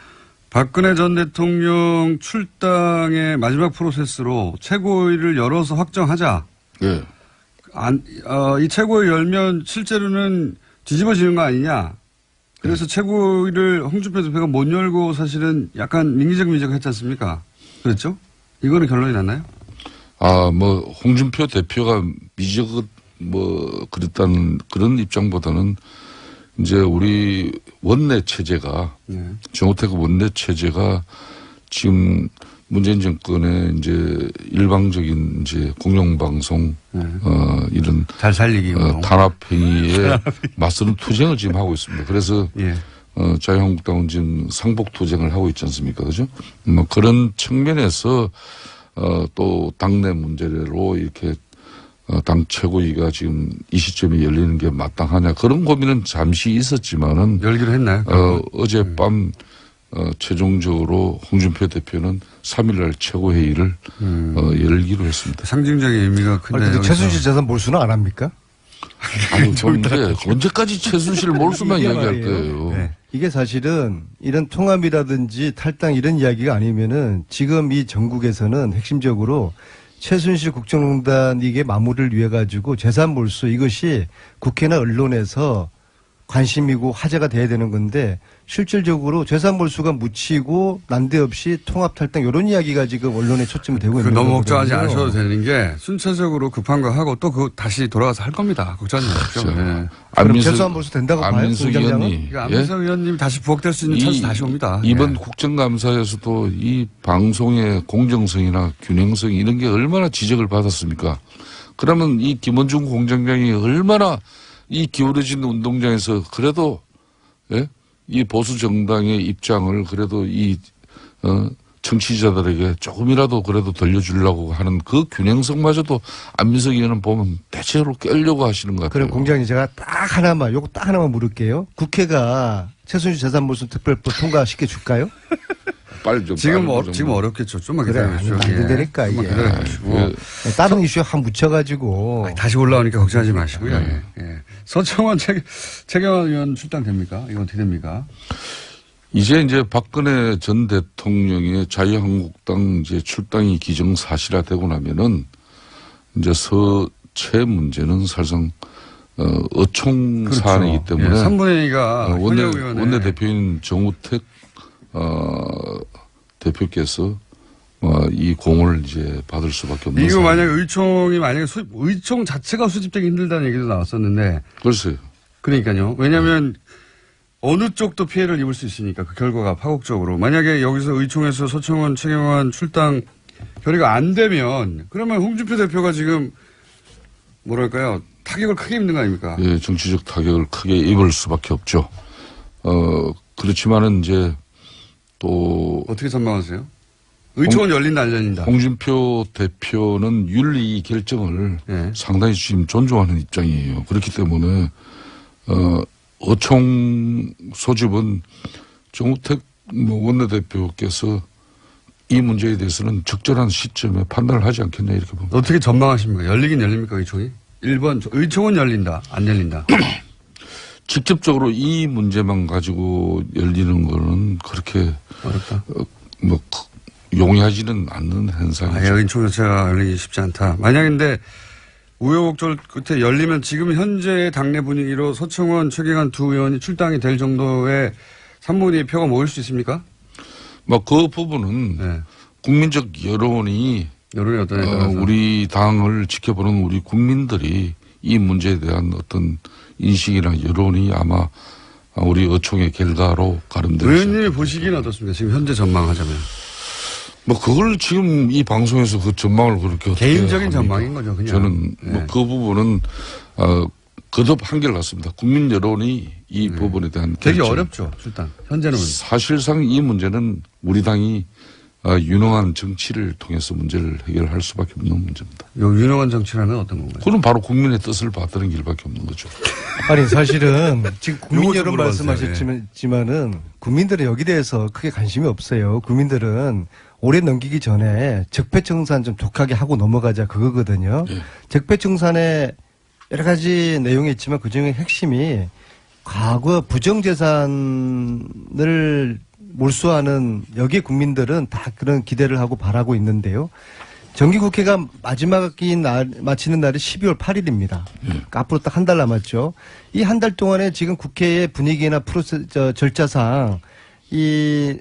박근혜 전 대통령 출당의 마지막 프로세스로 최고위를 열어서 확정하자. 예. 이 최고위 열면 실제로는 뒤집어지는 거 아니냐. 그래서 최고위를 홍준표 대표가 못 열고 사실은 약간 민기적 했지 않습니까? 그랬죠? 이거는 결론이 났나요? 뭐 홍준표 대표가 그랬다는 그런 입장보다는 이제 우리 원내 체제가 정우택 원내 체제가 지금 문재인 정권의 이제 일방적인 이제 공영방송 이런 잘 살리기 탄압 행위에 맞서는 투쟁을 지금 하고 있습니다. 그래서 예. 자유한국당은 지금 상복 투쟁을 하고 있지 않습니까, 그죠? 뭐 그런 측면에서 또 당내 문제로 이렇게 당 최고위가 지금 이 시점에 열리는 게 마땅하냐 그런 고민은 잠시 있었지만은 열기로 했나요? 어젯밤 최종적으로 홍준표 대표는 3일날 최고회의를 열기로 했습니다. 상징적인 의미가 큰데. 근데 최순실 재산 몰수는 안 합니까? 아니 그런데 언제까지 최순실 몰수만 이야기할 거예요. 네. 이게 사실은 이런 통합이라든지 탈당 이런 이야기가 아니면은 지금 이 전국에서는 핵심적으로 최순실 국정농단 이게 마무리를 위해 가지고 재산 몰수 이것이 국회나 언론에서 관심이고 화제가 돼야 되는 건데 실질적으로 재산 몰수가 묻히고 난데없이 통합 탈당 이런 이야기가 지금 언론에 초점이 되고 있는 거거든요. 너무 걱정하지 않으셔도 되는 게 순차적으로 급한 거 하고 또 그거 다시 돌아가서 할 겁니다. 걱정하지 마십시오. 그렇죠. 네. 그럼 재산 몰수 된다고 봐요? 안민석 공장장은? 의원이 그러니까 안민석 의원님 다시 부각될 수 있는 찬스 다시 옵니다. 이번 예. 국정감사에서도 이 방송의 공정성이나 균형성 이런 게 얼마나 지적을 받았습니까? 그러면 이 김원중 공장장이 얼마나 이 기울어진 운동장에서 그래도 이 보수 정당의 입장을 그래도 이 청취자들에게 조금이라도 그래도 들려주려고 하는 그 균형성마저도 안민석 의원은 보면 대체로 깨려고 하시는 것 같아요. 그럼 공장님 제가 요거 딱 하나만 물을게요. 국회가 최순실 재산 몰수 특별법 통과시켜 줄까요? 빨리 좀 지금 빠른 지금 어렵겠죠. 좀만 그래, 기다려주시오. 안 된다니까, 이게. 기다려주시고. 다른 이슈에 확 묻혀가지고. 다시 올라오니까 걱정하지 마시고요. 예. 서청원 최경환 의원 출당됩니까? 이건 어떻게 됩니까? 이제 박근혜 전 대통령의 자유한국당 이제 출당이 기정사실화되고 나면은 이제 서체 문제는 사실상 어총 사안이기 때문에 3분의 2가 원내대표인 정우택 대표께서 이 공을 이제 받을 수밖에 없는. 이거 만약에 의총 자체가 수집되기 힘들다는 얘기도 나왔었는데. 글쎄요. 그러니까요. 왜냐하면 어느 쪽도 피해를 입을 수 있으니까 그 결과가 파국적으로. 만약에 여기서 의총에서 서청원, 최경환 출당 결의가 안 되면 그러면 홍준표 대표가 지금 뭐랄까요. 타격을 크게 입는 거 아닙니까? 예, 정치적 타격을 크게 입을 수밖에 없죠. 그렇지만은 이제 또 어떻게 전망하세요? 의총은 열린다 안 열린다. 홍준표 대표는 윤리 결정을 상당히 지금 존중하는 입장이에요. 그렇기 때문에 어총 소집은 정우택 원내대표께서 이 문제에 대해서는 적절한 시점에 판단을 하지 않겠냐 이렇게 봅니다. 어떻게 전망하십니까? 열리긴 열립니까, 의총이? 1번, 의총은 열린다, 안 열린다. 직접적으로 이 문제만 가지고 열리는 거는 그렇게 어렵다. 용이하지는 않는 현상이죠. 의총 자체가 열리기 쉽지 않다. 만약인데 우여곡절 끝에 열리면 지금 현재 당내 분위기로 서청원, 최경환 두 의원이 출당이 될 정도의 3분의 2 표가 모일 수 있습니까? 그 부분은 네. 국민적 여론이 여론이 어떠냐에 따라서. 우리 당을 지켜보는 우리 국민들이 이 문제에 대한 어떤 인식이나 여론이 아마 우리 의총의 결과로 가름되지 의원님이 보시기는 어떻습니까? 지금 현재 전망하자면. 그걸 지금 이 방송에서 그 전망을 그렇게 어떻게 개인적인 합니까? 전망인 거죠, 그냥. 저는 네. 그 부분은 거듭 한결같습니다. 국민 여론이 이 부분에 대한 되게 결정. 어렵죠, 출당. 현재는. 사실상 이 문제는 우리 당이 유능한 정치를 통해서 문제를 해결할 수밖에 없는 문제입니다. 요 유능한 정치라는 어떤 건가요? 그건 바로 국민의 뜻을 받드는 길밖에 없는 거죠. 아니 사실은 지금 국민 요거 좀 여론 물어봐주세요. 말씀하셨지만은 국민들은 여기 대해서 크게 관심이 없어요. 국민들은 올해 넘기기 전에 적폐청산 좀 독하게 하고 넘어가자 그거거든요. 예. 적폐청산에 여러 가지 내용이 있지만 그중에 핵심이 과거 부정재산을 몰수하는 여기에 국민들은 다 그런 기대를 하고 바라고 있는데요. 정기국회가 마지막인 날, 마치는 날이 12월 8일입니다. 그러니까 앞으로 딱 한 달 남았죠. 이 한 달 동안에 지금 국회의 분위기나 절차상 이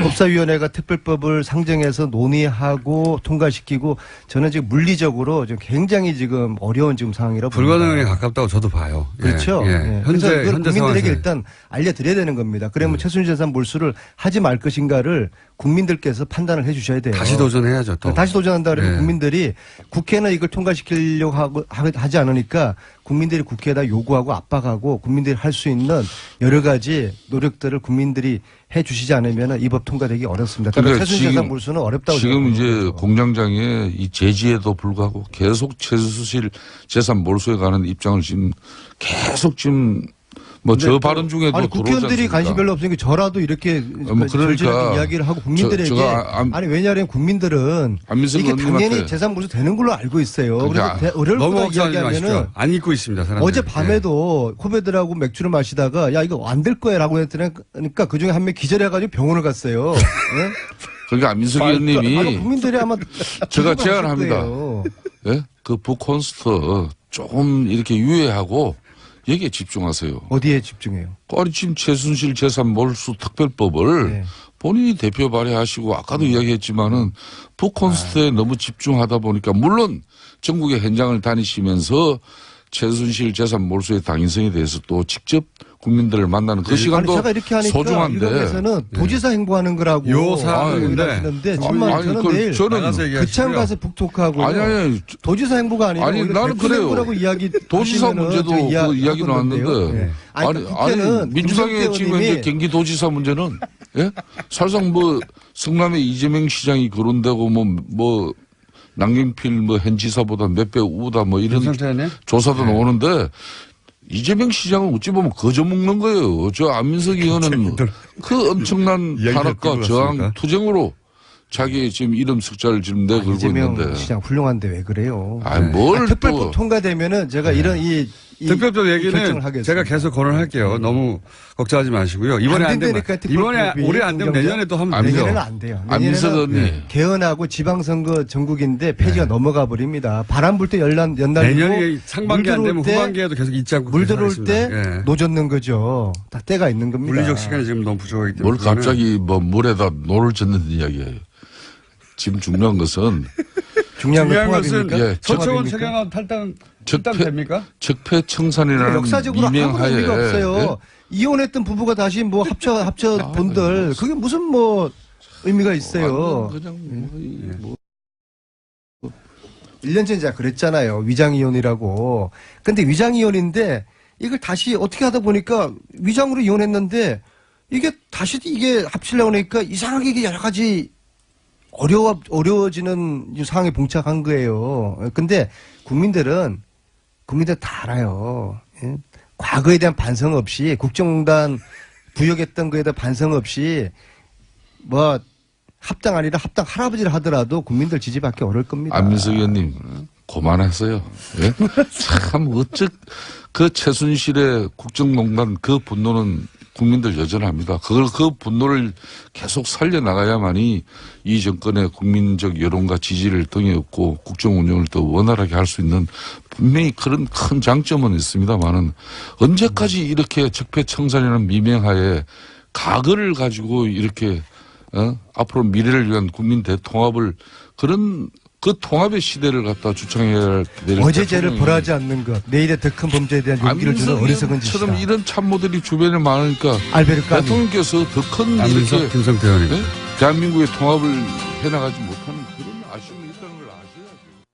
법사위원회가 특별법을 상정해서 논의하고 통과시키고 저는 지금 물리적으로 지금 굉장히 지금 어려운 지금 상황이라고 불가능에 봅니다. 가깝다고 저도 봐요. 그렇죠. 예. 예. 현재, 그래서 이걸 현재 국민들에게 상황에서. 일단 알려드려야 되는 겁니다. 그러면 최순실재산 몰수를 하지 말 것인가를 국민들께서 판단을 해 주셔야 돼요. 다시 도전해야죠, 또. 다시 도전한다 그러면 예. 국민들이 국회는 이걸 통과시키려고 하지 않으니까 국민들이 국회에다 요구하고 압박하고 국민들이 할 수 있는 여러 가지 노력들을 국민들이 해 주시지 않으면 이 법 통과되기 어렵습니다. 따라서 그러니까 최순실재산 지금- 몰수는 어렵다고 지금 생각합니다. 이제 공장장의 이 제지에도 불구하고 계속 최순실 재산 몰수에 관한 입장을 지금 계속 지금 저 발언 중에도 아니 국회의원들이 관심 별로 없으니까 저라도 이렇게 그러니까 이야기를 하고 국민들에게 아니 왜냐하면 국민들은 안민석 이게 당연히 의원님한테 재산 몰수 되는 걸로 알고 있어요. 그러니까 그래서 너무 어려울까 걱정하지 마십시오. 이야기하면은 안 잊고 있습니다, 사람들. 어제 밤에도 후배들하고 맥주를 마시다가 야 이거 안 될 거야라고 했더니까 그 중에 한 명 기절해가지고 병원을 갔어요. 예? 그러니까 안민석 의원님이 국민들이 아마 제가 기억을 제안을 하실 합니다. 거예요. 예? 그 북콘스트 조금 이렇게 유예하고 여기에 집중하세요. 어디에 집중해요? 아니 지금 최순실 재산 몰수 특별법을 네. 본인이 대표 발의하시고 아까도 이야기했지만은 북콘스트에 너무 집중하다 보니까 물론 전국의 현장을 다니시면서 최순실 재산 몰수의 당위성에 대해서 또 직접 국민들을 만나는 그 아니 시간도 제가 이렇게 하니까 소중한데 일각에서는 도지사 행보하는 거라고 요 사안인데. 하시는데 정말 아니, 저는 그걸 내일 저는 나가서 얘기하시고요. 그창 가서 북톡하고 아니 도지사 행보가 아니라 아니, 오히려 나는 대표 그래요. 행보라고 이야기 도지사 하시면은 문제도 저 그 이야기 하고 있는데요. 나왔는데 예. 아니, 국회는 민주당의 지금 김성태 이제 경기도지사 문제는 예? 사실상 성남의 이재명 시장이 거론되고 남경필 현 지사보다 몇 배 우다 이런 김성태님? 조사도 나오는데 이재명 시장은 어찌 보면 거저 먹는 거예요. 저 안민석 의원은 그 엄청난 이야기가 탄압과 끌고 저항 갔습니까? 투쟁으로 자기 지금 이름 석자를 지금 내걸고 이재명 있는데. 시장 훌륭한데 왜 그래요? 아니, 뭘 특별법 또. 통과되면은 제가 이런 이 특별법 결정을 얘기는 하겠습니다. 제가 계속 거론할게요. 너무 걱정하지 마시고요. 이번에 안 되면 된다니까, 이번에 특별법이 올해 안 되면 공정장? 내년에 또 하면 아니죠. 되죠. 내년에는 안 돼요. 안민석 내년에는 의원님. 개헌하고 지방선거 전국인데 폐지가 넘어가 버립니다. 바람 불 때 연날리고 내년이 상반기 안 물 되면 들어올 때 후반기에도 계속 잊지 않고 물 계속 들어올 때 하겠습니다. 예. 노젓는 거죠. 다 때가 있는 겁니다. 물리적 시간이 지금 너무 부족하기 때문에. 뭘 갑자기 물에다 노를 젓는 이야기예요. 지금 중요한 것은 중요한 건 중요한 것은 통합입니까? 예, 서청원 통합입니까? 최경환 탈당 적폐- 됩니까? 적폐청산이라는 역사적으로 아무런 미명하에 의미가 없어요. 예? 이혼했던 부부가 다시 합쳐 본들 그게 무슨 의미가 있어요. 완전 그냥 1년 전에 제가 그랬잖아요. 위장이혼이라고. 근데 위장이혼인데 이걸 다시 어떻게 하다 보니까 위장으로 이혼했는데 이게 다시 합치려고 하니까 이상하게 이게 여러 가지 어려워지는 상황에 봉착한 거예요. 근데 국민들 다 알아요. 예? 과거에 대한 반성 없이 국정농단 부역했던 거에 대한 반성 없이 합당 아니라 합당 할아버지를 하더라도 국민들 지지받기 어려울 겁니다. 안민석 의원님 그만하세요. 예? 참 그 최순실의 국정농단 그 분노는 국민들 여전합니다. 그 분노를 계속 살려나가야만이 이 정권의 국민적 여론과 지지를 등에 업고 국정 운영을 더 원활하게 할 수 있는 분명히 그런 큰 장점은 있습니다만은 언제까지 이렇게 적폐청산이라는 미명하에 과거를 가지고 이렇게 앞으로 미래를 위한 국민 대통합을 그런 그 통합의 시대를 갖다 주창해야 될 어제 죄를 벌하지 않는 것, 내일의 더 큰 범죄에 대한 용기를 주는 어리석은 짓이다. 처럼 이런 참모들이 주변에 많으니까 알베르 까미. 대통령께서 더 큰 안민석, 이렇게 김성태 의원님. 대한민국의 통합을 해나가지 못하는 그런 아쉬움이 있다는 걸 아셔야죠.